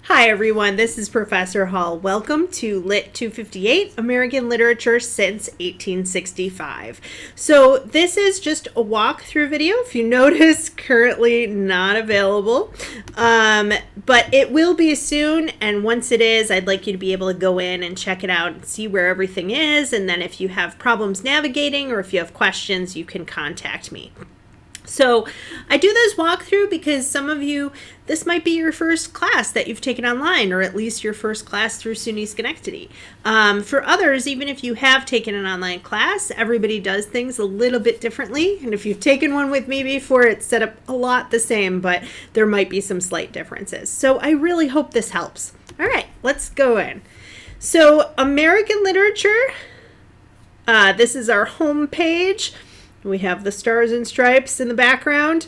Hi everyone, this is Professor Hall. Welcome to Lit 258, American Literature Since 1865. So this is just a walkthrough video. If you notice, currently not available, but it will be soon, and once it is, I'd like you to be able to go in and check it out and see where everything is, and then if you have problems navigating or if you have questions, you can contact me. So I do this walkthrough because some of you, this might be your first class that you've taken online, or at least your first class through SUNY Schenectady. For others, even if you have taken an online class, everybody does things a little bit differently. And if you've taken one with me before, it's set up a lot the same, but there might be some slight differences. So I really hope this helps. All right, let's go in. So American literature, this is our home page. We have the stars and stripes in the background.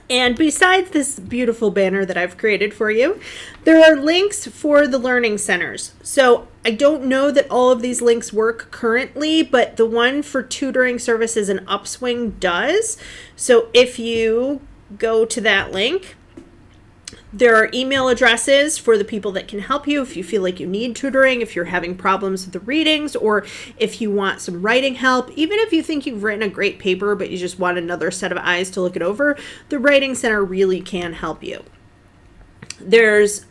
And besides this beautiful banner that I've created for you, there are links for the learning centers. So I don't know that all of these links work currently, but the one for tutoring services and Upswing does. So if you go to that link, there are email addresses for the people that can help you if you feel like you need tutoring, if you're having problems with the readings, or if you want some writing help. Even if you think you've written a great paper, but you just want another set of eyes to look it over, the Writing Center really can help you. There's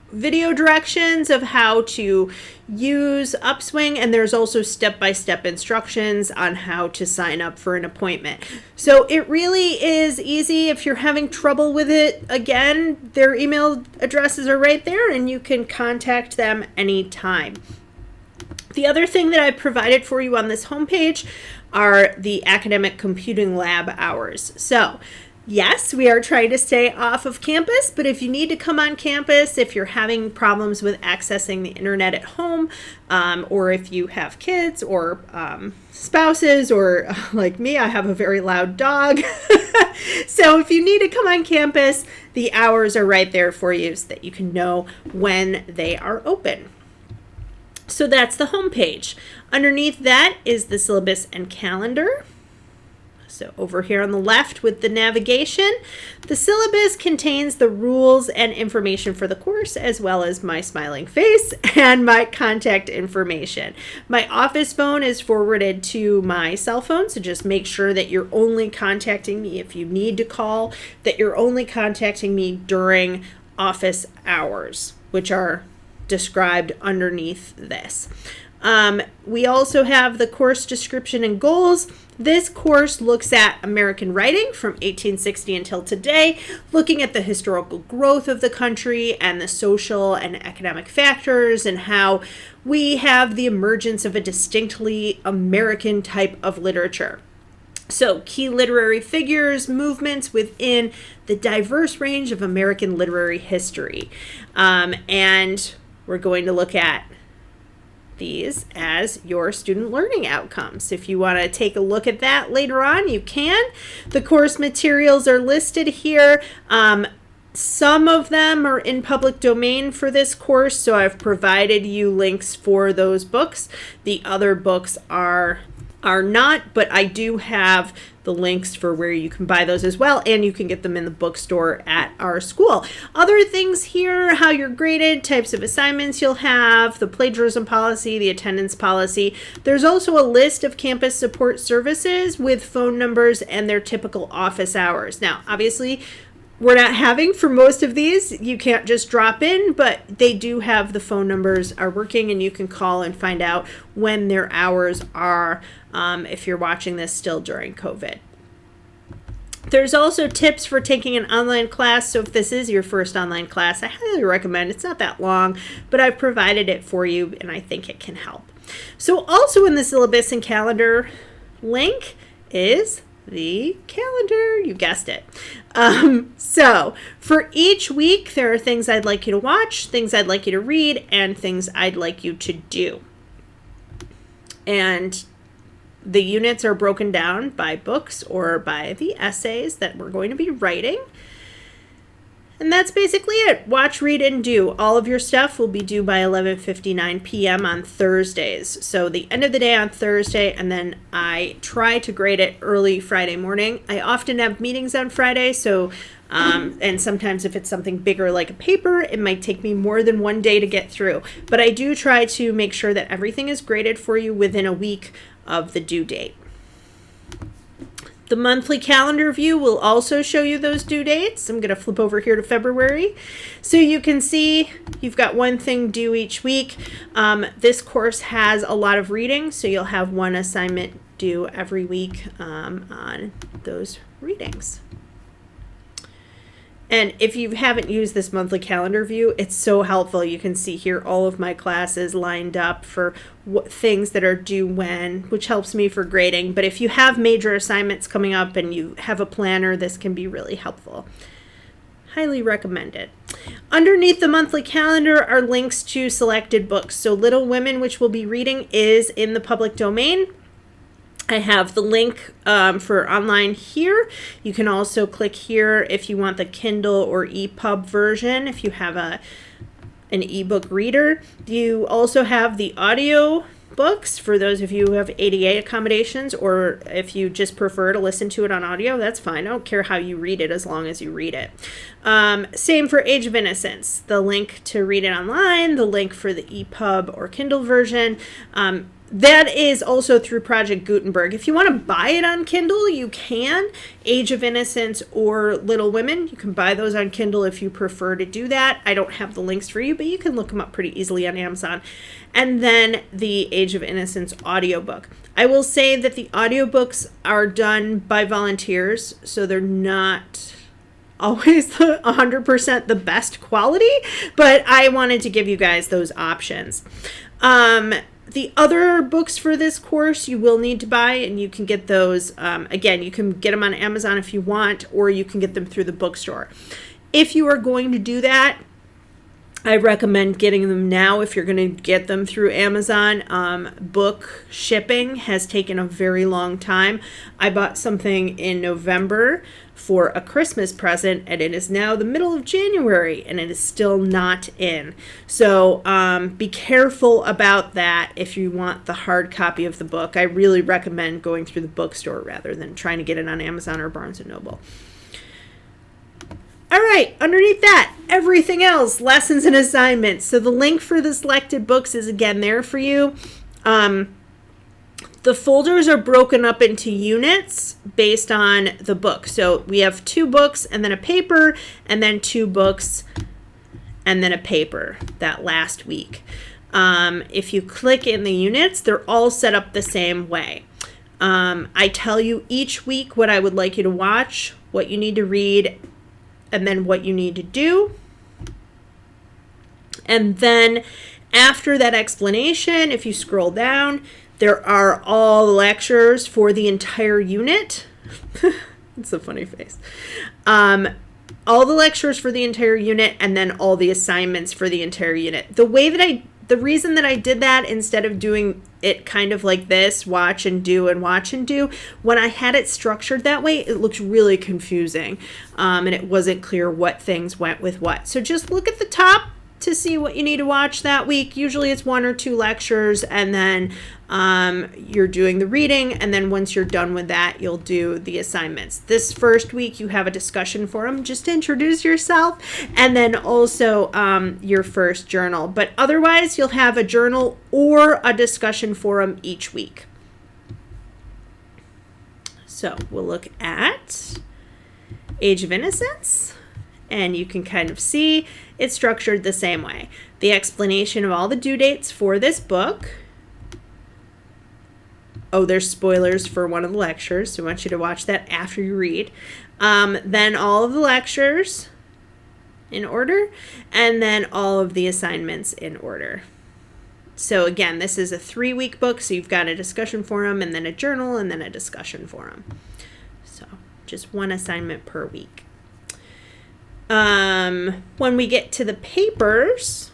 video directions of how to use Upswing, and there's also step-by-step instructions on how to sign up for an appointment. So it really is easy. If you're having trouble with it, again, their email addresses are right there and you can contact them anytime. The other thing that I provided for you on this homepage are the academic computing lab hours. So yes, we are trying to stay off of campus, but if you need to come on campus, if you're having problems with accessing the internet at home, or if you have kids or spouses, or like me, I have a very loud dog. So if you need to come on campus, the hours are right there for you so that you can know when they are open. So that's the homepage. Underneath that is the syllabus and calendar. So over here on the left with the navigation, the syllabus contains the rules and information for the course, as well as my smiling face and my contact information. My office phone is forwarded to my cell phone, so just make sure that you're only contacting me if you need to call, that you're only contacting me during office hours, which are described underneath this. We also have the course description and goals. This course looks at American writing from 1860 until today, looking at the historical growth of the country and the social and economic factors and how we have the emergence of a distinctly American type of literature. So key literary figures, movements within the diverse range of American literary history. And we're going to look at these as your student learning outcomes. If you want to take a look at that later on, you can. The course materials are listed here. Some of them are in public domain for this course, so I've provided you links for those books. The other books are not, but I do have the links for where you can buy those as well, and you can get them in the bookstore at our school. Other things here, how you're graded, types of assignments you'll have, the plagiarism policy, the attendance policy. There's also a list of campus support services with phone numbers and their typical office hours. Now, obviously, we're not having for most of these. You can't just drop in, but they do have the phone numbers are working, and you can call and find out when their hours are if you're watching this still during COVID. There's also tips for taking an online class. So if this is your first online class, I highly recommend. It's not that long, but I've provided it for you, and I think it can help. So also in the syllabus and calendar link is the calendar. You guessed it. So for each week, there are things I'd like you to watch, things I'd like you to read, and things I'd like you to do. And the units are broken down by books or by the essays that we're going to be writing. And that's basically it. Watch, read, and do. All of your stuff will be due by 11:59 p.m. on Thursdays. So the end of the day on Thursday, and then I try to grade it early Friday morning. I often have meetings on Friday, so And sometimes if it's something bigger like a paper, it might take me more than one day to get through. But I do try to make sure that everything is graded for you within a week of the due date. The monthly calendar view will also show you those due dates. I'm going to flip over here to February. So you can see you've got one thing due each week. This course has a lot of reading, so you'll have one assignment due every week on those readings. And if you haven't used this monthly calendar view, it's so helpful. You can see here all of my classes lined up for things that are due when, which helps me for grading. But if you have major assignments coming up and you have a planner, this can be really helpful. Highly recommend it. Underneath the monthly calendar are links to selected books. So Little Women, which we'll be reading, is in the public domain. I have the link for online here. You can also click here if you want the Kindle or EPUB version, if you have an ebook reader. You also have the audio books for those of you who have ADA accommodations, or if you just prefer to listen to it on audio, that's fine. I don't care how you read it as long as you read it. Same for Age of Innocence. The link to read it online, the link for the EPUB or Kindle version. That is also through Project Gutenberg. If you want to buy it on Kindle, you can. Age of Innocence or Little Women, you can buy those on Kindle if you prefer to do that. I don't have the links for you, but you can look them up pretty easily on Amazon. And then the Age of Innocence audiobook. I will say that the audiobooks are done by volunteers, so they're not always 100% the best quality, but I wanted to give you guys those options. The other books for this course you will need to buy, and you can get those, again, you can get them on Amazon if you want, or you can get them through the bookstore. If you are going to do that, I recommend getting them now if you're going to get them through Amazon. Book shipping has taken a very long time. I bought something in November for a Christmas present, and it is now the middle of January, and it is still not in. So be careful about that if you want the hard copy of the book. I really recommend going through the bookstore rather than trying to get it on Amazon or Barnes & Noble. All right, underneath that, everything else, lessons and assignments. So the link for the selected books is again there for you. The folders are broken up into units based on the book. So we have 2 books and then a paper, and then 2 books and then a paper that last week. If you click in the units, they're all set up the same way. I tell you each week what I would like you to watch, what you need to read, and then what you need to do. And then after that explanation, if you scroll down, there are all the lectures for the entire unit. It's a funny face. All the lectures for the entire unit, and then all the assignments for the entire unit. The reason that I did that instead of doing it kind of like this, watch and do and watch and do, when I had it structured that way, it looked really confusing, and it wasn't clear what things went with what. So just look at the top to see what you need to watch that week. Usually it's 1 or 2 lectures, and then you're doing the reading, and then once you're done with that, you'll do the assignments. This first week you have a discussion forum just to introduce yourself, and then also your first journal. But otherwise you'll have a journal or a discussion forum each week. So we'll look at Age of Innocence, and you can kind of see it's structured the same way. The explanation of all the due dates for this book. Oh, there's spoilers for one of the lectures, so I want you to watch that after you read. Then all of the lectures in order, and then all of the assignments in order. So again, this is a 3-week book, so you've got a discussion forum, and then a journal, and then a discussion forum. So just 1 assignment per week. When we get to the papers,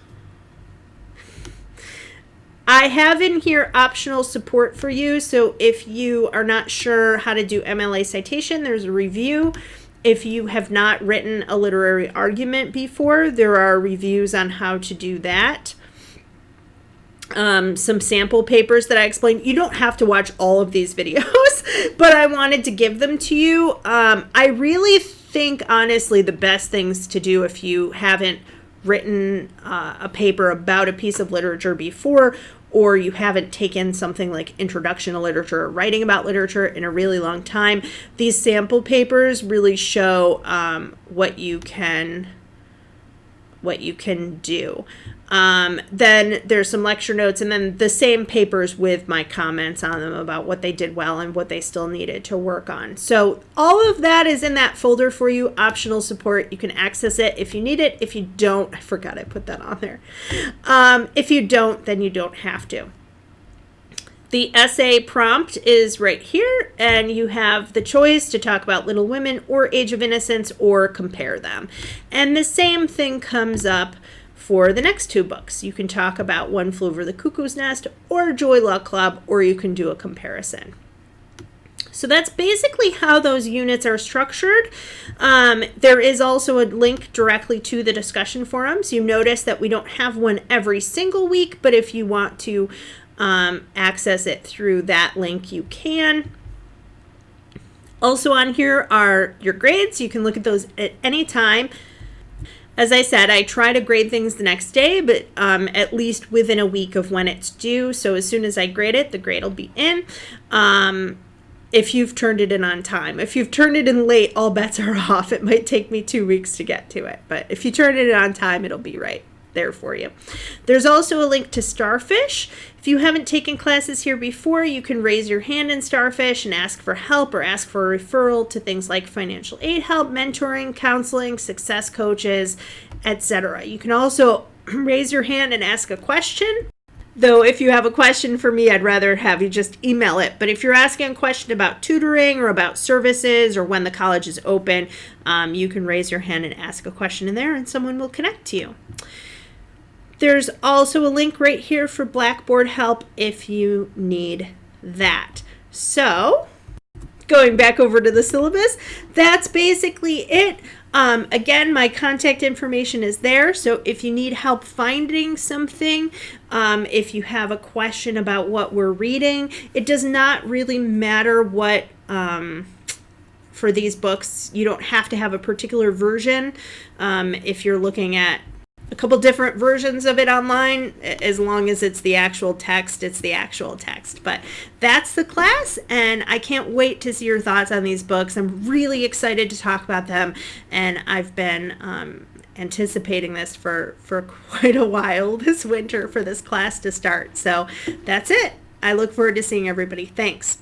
I have in here optional support for you. So if you are not sure how to do MLA citation, there's a review. If you have not written a literary argument before, there are reviews on how to do that. Some sample papers that I explained. You don't have to watch all of these videos, but I wanted to give them to you. I really think, honestly, the best things to do if you haven't written a paper about a piece of literature before, or you haven't taken something like Introduction to Literature or writing about literature in a really long time, these sample papers really show what you can do. Then there's some lecture notes, and then the same papers with my comments on them about what they did well and what they still needed to work on. So all of that is in that folder for you, optional support. You can access it if you need it. If you don't, I forgot I put that on there. If you don't, then you don't have to. The essay prompt is right here, and you have the choice to talk about Little Women or Age of Innocence or compare them. And the same thing comes up for the next two books. You can talk about One Flew Over the Cuckoo's Nest or Joy Luck Club, or you can do a comparison. So that's basically how those units are structured. There is also a link directly to the discussion forums. You notice that we don't have one every single week, but if you want to access it through that link, you can. Also on here are your grades. You can look at those at any time. As I said, I try to grade things the next day, but at least within a week of when it's due. So as soon as I grade it, the grade will be in. If you've turned it in on time. If you've turned it in late, all bets are off. It might take me 2 weeks to get to it. But if you turn it in on time, it'll be right there for you. There's also a link to Starfish. If you haven't taken classes here before, you can raise your hand in Starfish and ask for help or ask for a referral to things like financial aid help, mentoring, counseling, success coaches, etc. You can also raise your hand and ask a question. Though if you have a question for me, I'd rather have you just email it. But if you're asking a question about tutoring or about services or when the college is open, you can raise your hand and ask a question in there and someone will connect to you. There's also a link right here for Blackboard help if you need that. So, going back over to the syllabus, that's basically it. Again, my contact information is there, so if you need help finding something, if you have a question about what we're reading, it does not really matter what, for these books, you don't have to have a particular version. If you're looking at a couple different versions of it online, as long as it's the actual text, it's the actual text. But that's the class, and I can't wait to see your thoughts on these books. I'm really excited to talk about them, and I've been anticipating this for quite a while this winter for this class to start. So that's it. I look forward to seeing everybody. Thanks.